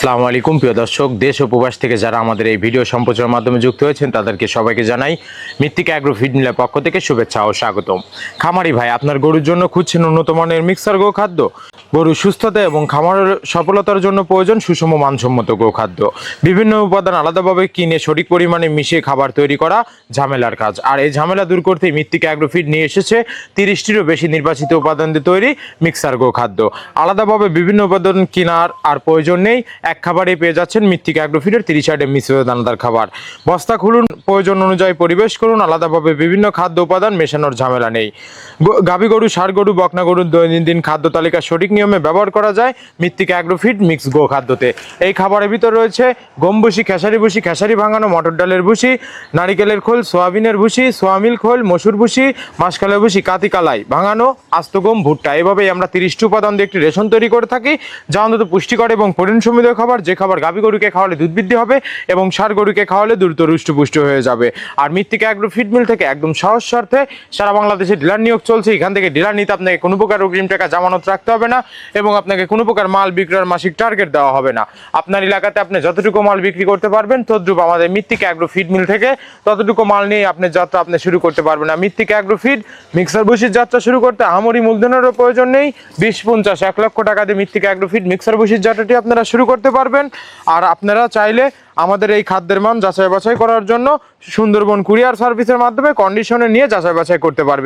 আসসালামু আলাইকুম প্রিয় দর্শক, দেশ ও প্রবাস থেকে যারা আমাদের এই ভিডিও সম্প্রচারের মাধ্যমে যুক্ত হয়েছেন তাদেরকে সবাইকে জানাই মৃত্তিকা অ্যাগ্রো ফিড মিলের পক্ষ থেকে শুভেচ্ছা ও স্বাগতম। খামারি ভাই, আপনার গরুর জন্য খুঁজছেন উন্নত মানের মিক্সার গোখাদ্য। গরুর সুস্থতা এবং খামারের সফলতার জন্য প্রয়োজন সুষম মানসম্মত গোখাদ্য। বিভিন্ন উপাদান আলাদাভাবে কিনে সঠিক পরিমাণে মিশিয়ে খাবার তৈরি করা ঝামেলার কাজ, আর এই ঝামেলা দূর করতে মৃত্তিকা অ্যাগ্রো ফিড নিয়ে এসেছে 30টিরও বেশি নির্বাচিত উপাদান দিয়ে তৈরি মিক্সার গোখাদ্য। আলাদাভাবে বিভিন্ন উপাদান কেনার আর প্রয়োজন নেই, এক খাবারে পেয়ে যাচ্ছেন মৃত্তিকা অ্যাগ্রো ফিডের 30 আইটেম মিশ্রিত দানাদার খাবার। বস্তা খুলুন, প্রয়োজন অনুযায়ী পরিবেশ করুন, আলাদাভাবে বিভিন্ন খাদ্য উপাদান মেশানোর ঝামেলা নেই। গাভী গরু, ষাঁড় গরু, বকনা গরুর দৈনন্দিন খাদ্য তালিকা সঠিক নিয়মে ব্যবহার করা যায় মৃত্তিকা অ্যাগ্রো ফিড মিক্স গো খাদ্যতে। এই খাবারের ভিতর রয়েছে গম ভুসি, খেসারি ভাঙানো, মটর ডালের ভুসি, নারিকেলের খোল, সোয়াবিনের ভুসি, সোয়ামিল খোল, মসুর ভুসি, মাসকালের ভুসি, কাতি কালাই ভাঙানো, আস্ত গম, ভুট্টা। এভাবেই আমরা 30টি উপাদান দিয়ে একটি রেশন তৈরি করে থাকি, যা অন্তত পুষ্টিকর এবং প্রোটিন সমৃদ্ধ খাবার, যে খাবার গাভী গরুকে খাওয়ালে দুধ বৃদ্ধি হবে এবং ষাঁড় গরুকে খাওয়ালে দ্রুত হৃষ্টপুষ্ট হয়ে যাবে। আর মৃত্তিকা অ্যাগ্রো ফিড মিল থেকে একদম সহজ শর্তে সারা বাংলাদেশে ডিলার নিয়োগ চলছে। এখান থেকে ডিলার নিতে আপনাকে কোনো প্রকার অগ্রিম টাকা জামানত রাখতে হবে না এবং আপনাকে কোনো প্রকার মাল বিক্রয়ের মাসিক টার্গেট দেওয়া হবে না। আপনার এলাকাতে আপনি যতটুকু মাল বিক্রি করতে পারবেন ততটুকু আমাদের মৃত্তিকা অ্যাগ্রো ফিড মিল থেকে ততটুকু মাল নিয়ে আপনার যাত্রা আপনি শুরু করতে পারবেন না। মৃত্তিকা অ্যাগ্রো ফিড মিক্সার ভুসির যাত্রা শুরু করতে আহামরি মূলধনেরও প্রয়োজন নেই। 20-50-1 লক্ষ টাকা দিয়ে মৃত্তিকা অ্যাগ্রো ফিড মিক্সার ভুসির যাত্রাটি আপনারা শুরু করতে পারবেন। আর আপনারা চাইলে আমাদের এই খাদ্যের মান যাচাই বাছাই করার জন্য সুন্দরবন কুরিয়ার সার্ভিসের মাধ্যমে কন্ডিশনে নিয়ে যাচাই বাছাই করতে পারবেন।